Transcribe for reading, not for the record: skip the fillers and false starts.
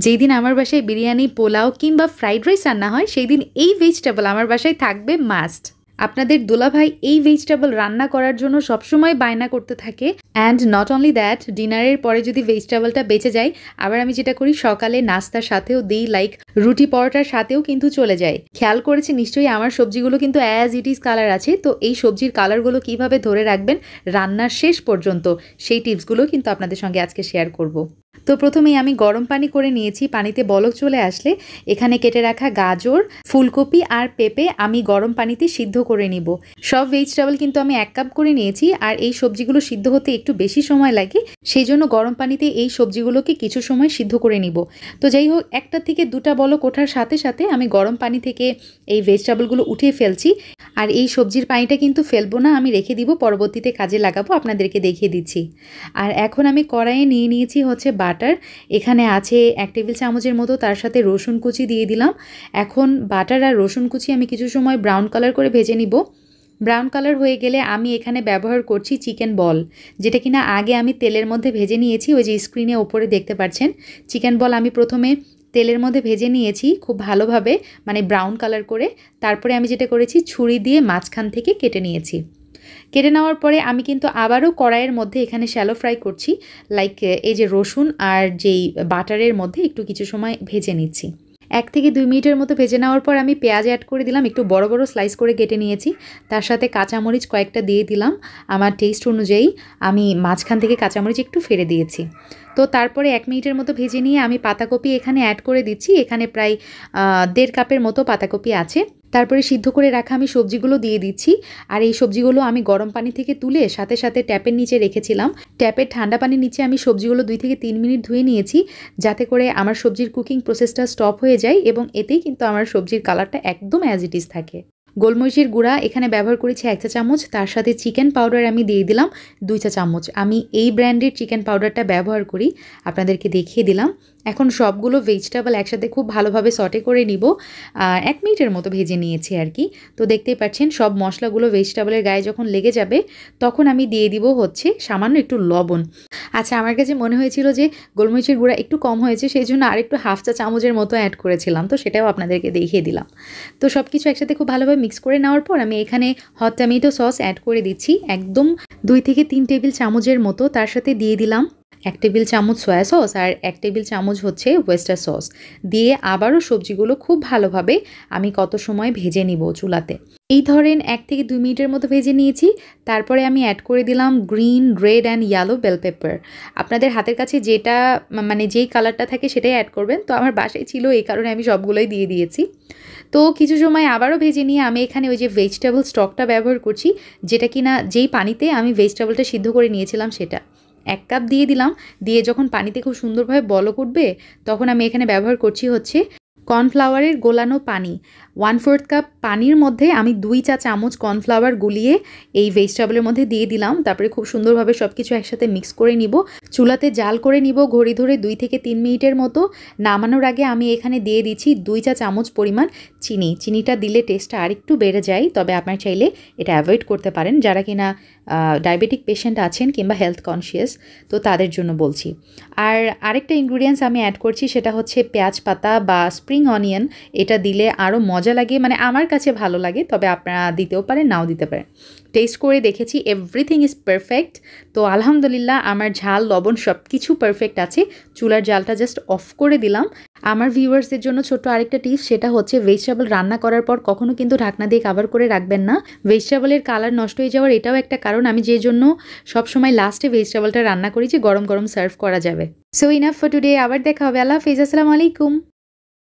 যেই দিন আমার বাসায় বিরিয়ানি, পোলাও কিংবা ফ্রাইড রাইস রান্না হয় সেই দিন এই ভেজিটেবল আমার বাসায় থাকবে মাস্ট। আপনাদের দুলাভাই এই ভেজিটেবল রান্না করার জন্য সবসময় বায়না করতে থাকে। অ্যান্ড নট অনলি দ্যাট, ডিনারের পরে যদি ভেজিটেবলটা বেঁচে যায়, আবার আমি যেটা করি সকালে নাস্তার সাথেও দিই, লাইক রুটি পরোটার সাথেও কিন্তু চলে যায়। খেয়াল করেছে নিশ্চয়ই আমার সবজিগুলো কিন্তু অ্যাজ ইট ইজ কালার আছে। তো এই সবজির কালারগুলো কিভাবে ধরে রাখবেন রান্নার শেষ পর্যন্ত, সেই টিপসগুলো কিন্তু আপনাদের সঙ্গে আজকে শেয়ার করব। তো প্রথমেই আমি গরম পানি করে নিয়েছি। পানিতে বলক চলে আসলে এখানে কেটে রাখা গাজর, ফুলকপি আর পেঁপে আমি গরম পানিতে সিদ্ধ করে নিব। সব ভেজিটেবল কিন্তু আমি 1 কাপ করে নিয়েছি, আর এই সবজিগুলো সিদ্ধ হতে একটু বেশি সময় লাগে, সেই জন্য গরম পানিতে এই সবজিগুলোকে কিছু সময় সিদ্ধ করে নিব। তো যাই হোক, 1টা থেকে 2টা বলক ওঠার সাথে সাথে আমি গরম পানি থেকে এই ভেজিটেবলগুলো উঠিয়ে ফেলছি। আর এই সবজির পানিটা কিন্তু ফেলবো না, আমি রেখে দিব, পরবর্তীতে কাজে লাগাবো, আপনাদেরকে দেখিয়ে দিচ্ছি। আর এখন আমি কড়াইয়ে নিয়ে নিয়েছি হচ্ছে বাটার। এখানে আছে 1 টেবিল চামচের মতো, তার সাথে রসুন কুচি দিয়ে দিলাম। এখন বাটার আর রসুন কুচি আমি কিছু সময় ব্রাউন কালার করে ভেজে নিব। ব্রাউন কালার হয়ে গেলে আমি এখানে ব্যবহার করছি চিকেন বল, যেটা কিনা আগে আমি তেলের মধ্যে ভেজে নিয়েছি। ওই যে স্ক্রিনে ওপরে দেখতে পাচ্ছেন চিকেন বল আমি প্রথমে তেলের মধ্যে ভেজে নিয়েছি খুব ভালোভাবে, মানে ব্রাউন কালার করে। তারপরে আমি যেটা করেছি ছুরি দিয়ে মাঝখান থেকে কেটে নিয়েছি। কেটে নেওয়ার পরে আমি কিন্তু আবারও কড়াইয়ের মধ্যে এখানে শ্যালো ফ্রাই করছি, লাইক এই যে রসুন আর যেই বাটারের মধ্যে একটু কিছু সময় ভেজে নিচ্ছি। 1 থেকে 2 মিনিটের মতো ভেজে নেওয়ার পর আমি পেঁয়াজ অ্যাড করে দিলাম, একটু বড় বড় স্লাইস করে কেটে নিয়েছি। তার সাথে কাঁচামরিচ কয়েকটা দিয়ে দিলাম আমার টেস্ট অনুযায়ী। আমি মাঝখান থেকে কাঁচামরিচ একটু ফেলে দিয়েছি। তো তারপরে 1 মিনিটের মতো ভেজে নিয়ে আমি পাতাকপি এখানে অ্যাড করে দিচ্ছি। এখানে প্রায় 1.5 কাপের মতো পাতাকপি আছে। তারপরে সিদ্ধ করে রাখা আমি সবজিগুলো দিয়ে দিচ্ছি। আর এই সবজিগুলো আমি গরম পানি থেকে তুলে সাথে সাথে ট্যাপের নিচে রেখেছিলাম। ট্যাপের ঠান্ডা পানির নিচে আমি সবজিগুলো 2 থেকে 3 মিনিট ধুয়ে নিয়েছি, যাতে করে আমার সবজির কুকিং প্রসেসটা স্টপ হয়ে যায়, এবং এতেই কিন্তু আমার সবজির কালারটা একদম অ্যাজ ইট ইজ থাকে। গোলমরিচের গুঁড়া এখানে ব্যবহার করেছি 1 চা চামচ, তার সাথে চিকেন পাউডার আমি দিয়ে দিলাম 2 চা চামচ। আমি এই ব্র্যান্ডের চিকেন পাউডারটা ব্যবহার করি, আপনাদেরকে দেখিয়ে দিলাম। এখন সবগুলো ভেজিটেবল একসাথে খুব ভালোভাবে সটে করে নিব। 1 মিনিটের মতো ভেজে নিয়েছি আর কি। তো দেখতেই পাচ্ছেন সব মশলাগুলো ভেজিটেবলের গায়ে যখন লেগে যাবে তখন আমি দিয়ে দিব হচ্ছে সামান্য একটু লবণ। আচ্ছা, আমার কাছে মনে হয়েছিল যে গোলমরিচের গুঁড়া একটু কম হয়েছে, সেই জন্য আরেকটু 1/2 চা চামচের মতো অ্যাড করেছিলাম, তো সেটাও আপনাদেরকে দেখিয়ে দিলাম। তো সব কিছু একসাথে খুব ভালোভাবে মিক্স করে নেওয়ার পর আমি এখানে হট টমেটো সস অ্যাড করে দিচ্ছি, একদম 2 থেকে 3 টেবিল চামচের মতো। তার সাথে দিয়ে দিলাম 1 টেবিল চামচ সয়া সস আর 1 টেবিল চামচ হচ্ছে ওয়েস্টার সস দিয়ে আবারও সবজিগুলো খুব ভালোভাবে আমি কত সময় ভেজে নিব চুলাতে। এই ধরেন 1 থেকে 2 মিনিটের মতো ভেজে নিয়েছি। তারপরে আমি অ্যাড করে দিলাম green, red and yellow bell pepper. আপনাদের হাতের কাছে যেটা মানে যেই কালারটা থাকে সেটাই অ্যাড করবেন। তো আমার বাসায় ছিল, এই কারণে আমি সবগুলোই দিয়ে দিয়েছি। তো কিছু সময় আবারও ভেজে নিয়ে আমি এখানে ওই যে ভেজিটেবল স্টকটা ব্যবহার করছি, যেটা কিনা যেই পানিতে আমি ভেজিটেবলটা সিদ্ধ করে নিয়েছিলাম সেটা 1 কাপ দিয়ে দিলাম। দিয়ে যখন পানিতে খুব সুন্দরভাবে বলক উঠবে তখন আমি এখানে ব্যবহার করছি হচ্ছে কর্নফ্লাওয়ারের গোলানো পানি। 1/4 কাপ পানির মধ্যে আমি 2 চা চামচ কর্নফ্লাওয়ার গুলিয়ে এই ভেজিটেবলের মধ্যে দিয়ে দিলাম। তারপরে খুব সুন্দরভাবে সব কিছু একসাথে মিক্স করে নিব। চুলাতে জাল করে নিব ঘড়ি ধরে 2 থেকে 3 মিনিটের মতো। নামানোর আগে আমি এখানে দিয়ে দিচ্ছি 2 চা চামচ পরিমাণ চিনি। চিনিটা দিলে টেস্টটা আরেকটু বেড়ে যায়, তবে আপনার চাইলে এটা অ্যাভয়েড করতে পারেন যারা কিনা ডায়াবেটিক পেশেন্ট আছেন কিংবা হেলথ কনসিয়াস, তো তাদের জন্য বলছি। আর আরেকটা ইনগ্রিডিয়েন্টস আমি অ্যাড করছি, সেটা হচ্ছে পেঁয়াজ পাতা বা স্প্রিং অনিয়ন। এটা দিলে আরও মজা লাগে, মানে আমার কাছে ভালো লাগে, তবে আপনারা দিতেও পারেন নাও দিতে পারেন। টেস্ট করে দেখেছি, এভরিথিং ইজ পারফেক্ট। তো আলহামদুলিল্লাহ আমার ঝাল লবণ সব কিছু পারফেক্ট আছে। চুলার জালটা জাস্ট অফ করে দিলাম। আমার ভিউয়ার্সদের জন্য ছোট্ট আরেকটা টিপস, সেটা হচ্ছে ভেজিটেবল রান্না করার পর কখনো কিন্তু ঢাকনা দিয়ে কভার করে রাখবেন না। ভেজিটেবলের কালার নষ্ট হয়ে যাওয়ার এটাও একটা কারণ, আমি যে জন্য সবসময় লাস্টে ভেজিটেবলটা রান্না করি যে গরম গরম সার্ভ করা যাবে। সো ইনাফ ফর টুডে, আবার দেখা হবে। আল্লাহ হাফেজ, আসসালামু আলাইকুম।